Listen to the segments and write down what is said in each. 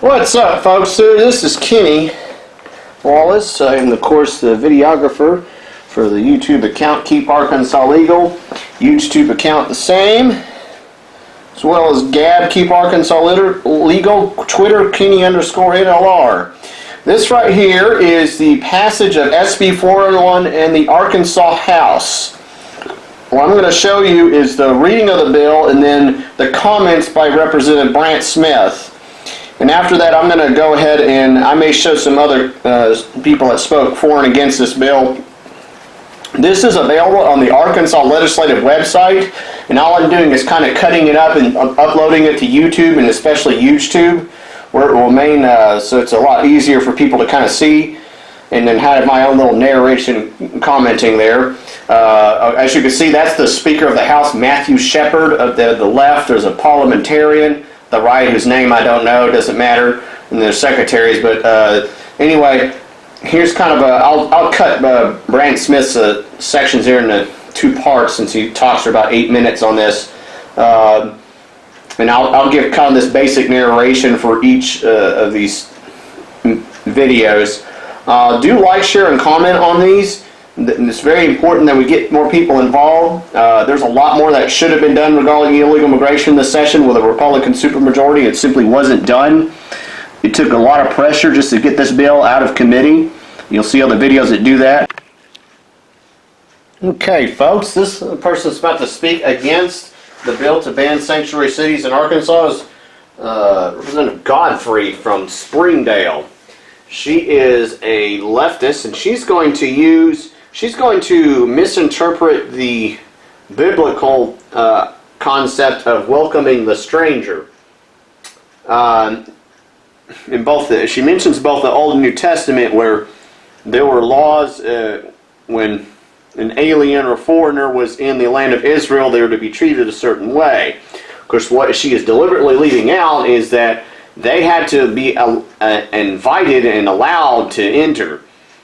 What's up, folks? This is Kenny Wallace. I'm, of course, the videographer for the YouTube account Keep Arkansas Legal. YouTube account the same, as well as Gab Keep Arkansas Legal. Twitter Kenny_NLR. This right here is the passage of SB 401 in the Arkansas House. What I'm going to show you is the reading of the bill and then the comments by Representative Brant Smith. And after that, I'm going to go ahead and I may show some other people that spoke for and against this bill. This is available on the Arkansas Legislative website, and all I'm doing is kind of cutting it up and uploading it to YouTube, and especially YouTube, where it will remain, so it's a lot easier for people to kind of see, and then have my own little narration commenting there. As you can see, that's the Speaker of the House, Matthew Shepard. Of the left, there's a parliamentarian. The right, whose name I don't know, doesn't matter, and there's secretaries. But anyway, here's kind of a. I'll cut Brant Smith's sections here into two parts, since he talks for about 8 minutes on this, and I'll give kind of this basic narration for each of these videos. Do like, share, and comment on these. It's very important that we get more people involved. There's a lot more that should have been done regarding illegal immigration this session with a Republican supermajority. It simply wasn't done. It took a lot of pressure just to get this bill out of committee. You'll see other videos that do that. Okay, folks, this person that's about to speak against the bill to ban sanctuary cities in Arkansas is Representative Godfrey from Springdale. She is a leftist, and she's going to misinterpret the biblical concept of welcoming the stranger. She mentions both the Old and New Testament, where there were laws when an alien or foreigner was in the land of Israel, they were to be treated a certain way. Of course, what she is deliberately leaving out is that they had to be invited and allowed to enter.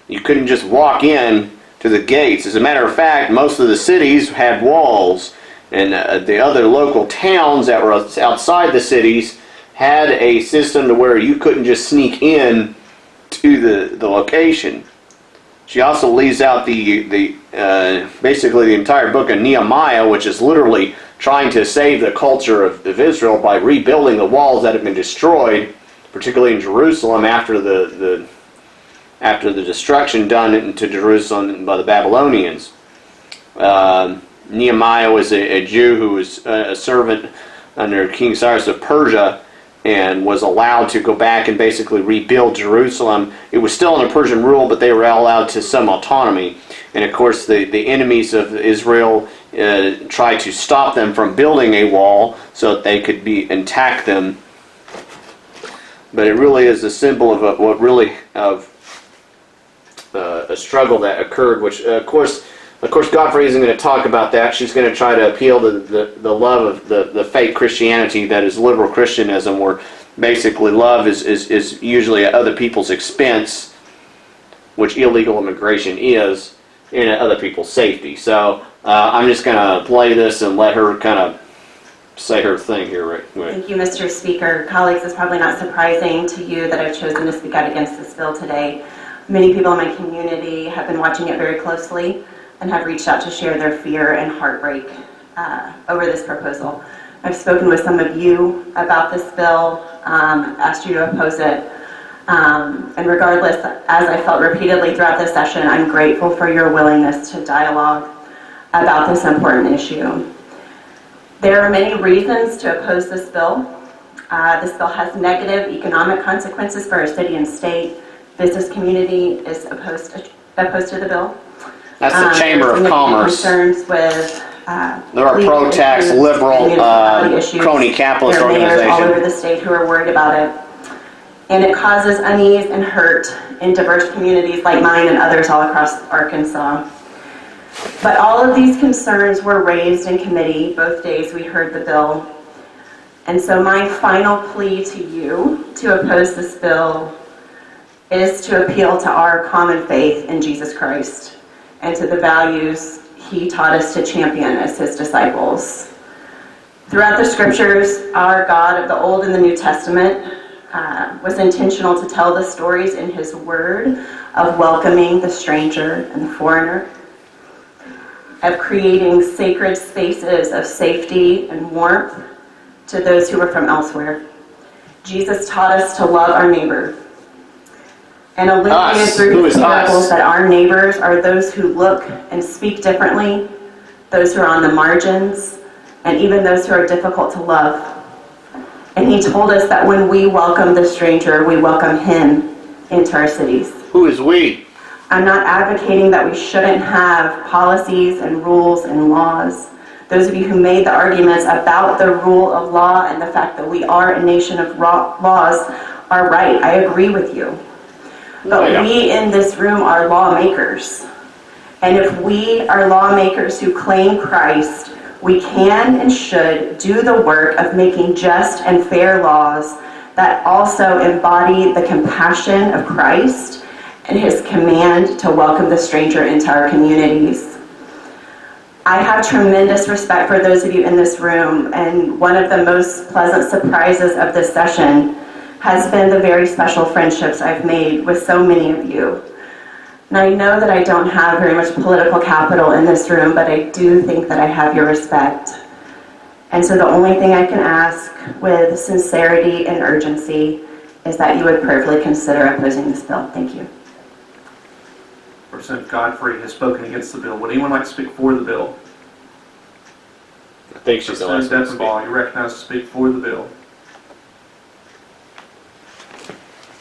You couldn't just walk in to the gates. As a matter of fact, most of the cities had walls, and the other local towns that were outside the cities had a system to where you couldn't just sneak in to the location. She also leaves out basically the entire book of Nehemiah, which is literally trying to save the culture of Israel by rebuilding the walls that have been destroyed, particularly in Jerusalem after the destruction done into Jerusalem by the Babylonians. Nehemiah was a Jew who was a servant under King Cyrus of Persia and was allowed to go back and basically rebuild Jerusalem. It was still under Persian rule, but they were allowed to some autonomy. And of course, the enemies of Israel tried to stop them from building a wall so that they could attack them. But it really is a symbol of a struggle that occurred, which of course Godfrey isn't going to talk about that. She's going to try to appeal to the love of the fake Christianity that is liberal Christianism, where basically love is usually at other people's expense, which illegal immigration is, and at other people's safety. So I'm just going to play this and let her kind of say her thing here. Right? Thank you, Mr. Speaker. Colleagues, it's probably not surprising to you that I've chosen to speak out against this bill today. Many people in my community have been watching it very closely and have reached out to share their fear and heartbreak over this proposal. I've spoken with some of you about this bill, asked you to oppose it, and regardless, as I felt repeatedly throughout this session, I'm grateful for your willingness to dialogue about this important issue. There are many reasons to oppose this bill. This bill has negative economic consequences for our city and state. Business community is opposed to the bill. That's the Chamber of Commerce. Concerns with there are pro-tax, liberal, crony capitalist organizations all over the state who are worried about it. And it causes unease and hurt in diverse communities like mine and others all across Arkansas. But all of these concerns were raised in committee both days we heard the bill. And so my final plea to you to oppose this bill is to appeal to our common faith in Jesus Christ and to the values he taught us to champion as his disciples. Throughout the scriptures, our God of the Old and the New Testament was intentional to tell the stories in his word of welcoming the stranger and the foreigner, of creating sacred spaces of safety and warmth to those who were from elsewhere. Jesus taught us to love our neighbor and illuminated through his parables that our neighbors are those who look and speak differently, those who are on the margins, and even those who are difficult to love. And he told us that when we welcome the stranger, we welcome him into our cities. Who is we? I'm not advocating that we shouldn't have policies and rules and laws. Those of you who made the arguments about the rule of law and the fact that we are a nation of laws are right. I agree with you. But we in this room are lawmakers. And if we are lawmakers who claim Christ, we can and should do the work of making just and fair laws that also embody the compassion of Christ and his command to welcome the stranger into our communities. I have tremendous respect for those of you in this room, and one of the most pleasant surprises of this session has been the very special friendships I've made with so many of you. And I know that I don't have very much political capital in this room, but I do think that I have your respect. And so the only thing I can ask with sincerity and urgency is that you would prayerfully consider opposing this bill. Thank you. Representative Godfrey has spoken against the bill. Would anyone like to speak for the bill? I think she's the last one to speak. You're recognized to speak for the bill.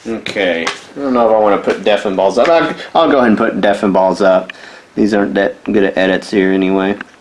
Okay. I don't know if I want to put deafened balls up. I'll go ahead and put deafened balls up. These aren't that good at edits here anyway.